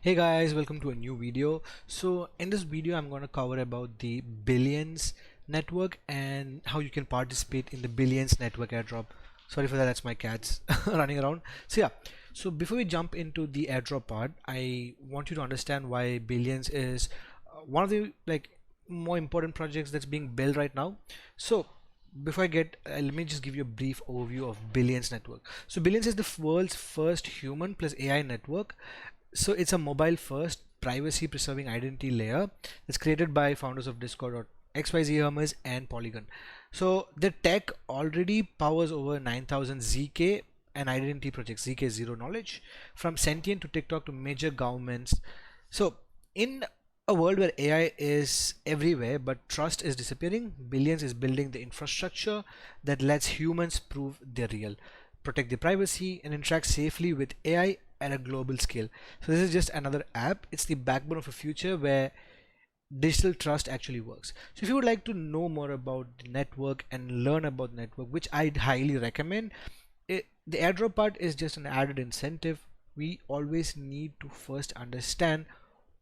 Hey guys, welcome to a new video. So in this video I'm going to cover about the Billions network and how you can participate in the Billions network airdrop. Sorry for that, that's my cats running around. So before we jump into the airdrop part, I want you to understand why Billions is one of the more important projects that's being built right now. So before I get let me just give you a brief overview of Billions network. So Billions is the world's first human plus AI network. So it's a mobile first privacy preserving identity layer that's created by founders of Disco.xyz, Hermez and Polygon. So the tech already powers over 9,000 ZK and identity projects, ZK zero knowledge, from sentient to TikTok to major governments. So in a world where AI is everywhere but trust is disappearing, Billions is building the infrastructure that lets humans prove they're real, protect their privacy and interact safely with AI at a global scale. So this is just another app. It's the backbone of a future where digital trust actually works. So if you would like to know more about the network and learn about the network, which I'd highly recommend, the airdrop part is just an added incentive. We always need to first understand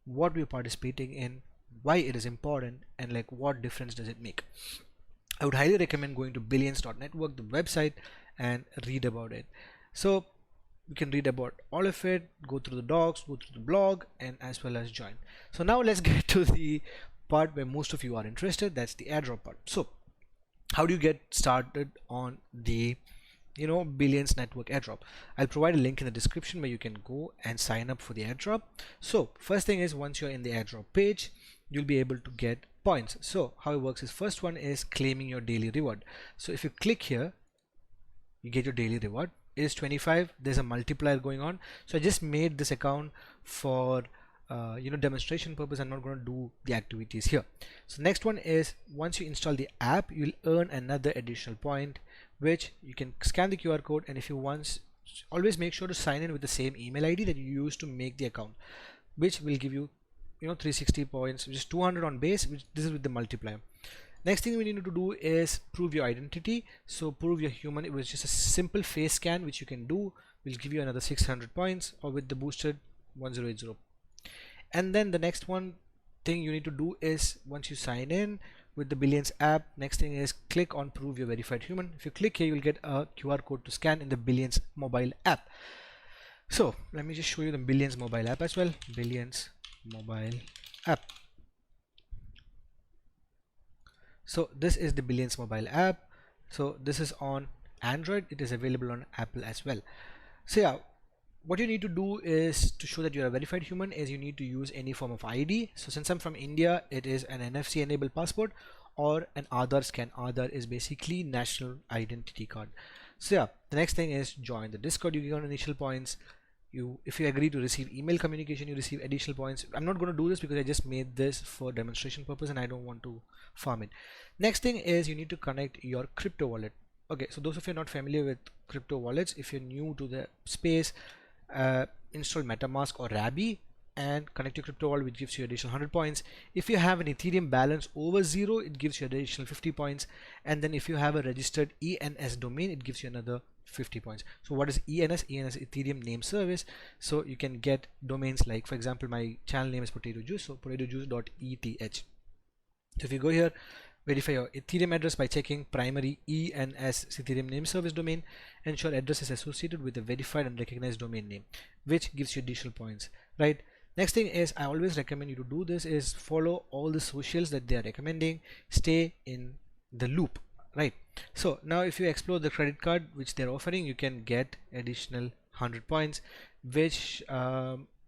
what we're participating in, why it is important, and like what difference does it make. I would highly recommend going to billions.network, the website, and read about it. So you can read about all of it, go through the docs, go through the blog, and as well as join. So now let's get to the part where most of you are interested. That's the airdrop part. So how do you get started on the Billions network airdrop? I'll provide a link in the description where you can go and sign up for the airdrop. So first thing is, once you're in the airdrop page, you'll be able to get points. So how it works is, first one is claiming your daily reward. So if you click here, you get your daily reward. It is 25. There's a multiplier going on, so I just made this account for demonstration purpose. I'm not going to do the activities here. So next one is, once you install the app, you'll earn another additional point, which you can scan the QR code, and if you want, always make sure to sign in with the same email ID that you used to make the account, which will give you 360 points, which is 200 on base, which this is with the multiplier. Next thing we need to do is prove your identity. So prove you're human. It was just a simple face scan which you can do, will give you another 600 points, or with the boosted 1080. And then the next one thing you need to do is, once you sign in with the Billions app, next thing is click on prove you're verified human. If you click here, you'll get a QR code to scan in the Billions mobile app. So let me just show you the Billions mobile app as well. Billions mobile app. So this is the Billions mobile app. So this is on Android. It is available on Apple as well. So yeah, what you need to do is, to show that you're a verified human, is you need to use any form of ID. So since I'm from India, it is an NFC enabled passport or an Aadhaar scan. Aadhaar is basically national identity card. So yeah, the next thing is join the Discord. You get initial points. If you agree to receive email communication, you receive additional points. I'm not going to do this because I just made this for demonstration purpose and I don't want to farm it. Next thing is, you need to connect your crypto wallet. Okay, so those of you not familiar with crypto wallets, if you're new to the space, install MetaMask or Rabby and connect your crypto wallet, which gives you additional 100 points. If you have an Ethereum balance over 0, it gives you additional 50 points. And then if you have a registered ENS domain, it gives you another 50 points. So what is ENS? ENS, Ethereum name service. So you can get domains like, for example, my channel name is Potato Juice, so potatojuice.eth. So if you go here, verify your Ethereum address by checking primary ENS Ethereum name service domain, ensure address is associated with a verified and recognized domain name, which gives you additional points, right? Next thing is, I always recommend you to do this, is follow all the socials that they are recommending, stay in the loop, right? So now if you explore the credit card which they're offering, you can get additional 100 points, which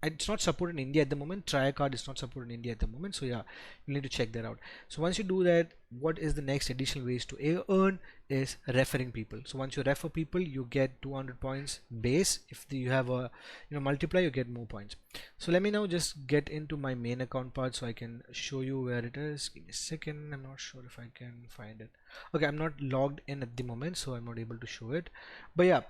it's not supported in India at the moment. Card is not supported in India at the moment, so yeah, you need to check that out. So once you do that, what is the next additional ways to earn is referring people. So once you refer people, you get 200 points base. If you have a multiply, you get more points. So let me now just get into my main account part so I can show you where it is. Give me a second. I'm not sure if I can find it. Okay, I'm not logged in at the moment, so I'm not able to show it, but yeah,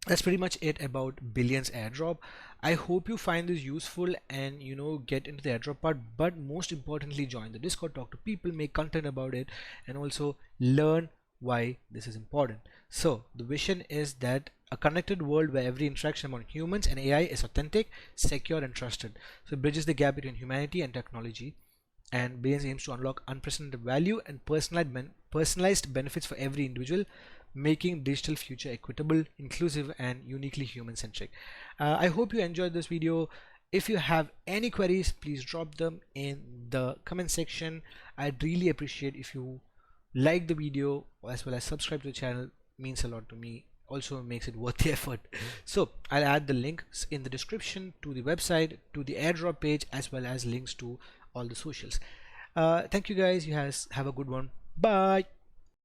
that's pretty much it about Billions airdrop. I hope you find this useful and get into the airdrop part, but most importantly, join the Discord, talk to people, make content about it, and also learn why this is important. So the vision is that a connected world where every interaction among humans and AI is authentic, secure, and trusted. So it bridges the gap between humanity and technology, and Billions aims to unlock unprecedented value and personalized benefits for every individual, making digital future equitable, inclusive, and uniquely human centric. I hope you enjoyed this video. If you have any queries, please drop them in the comment section. I'd really appreciate if you like the video as well as subscribe to the channel. Means a lot to me, also makes it worth the effort. So I'll add the links in the description to the website, to the airdrop page, as well as links to all the socials. Thank you guys. You guys have a good one. Bye.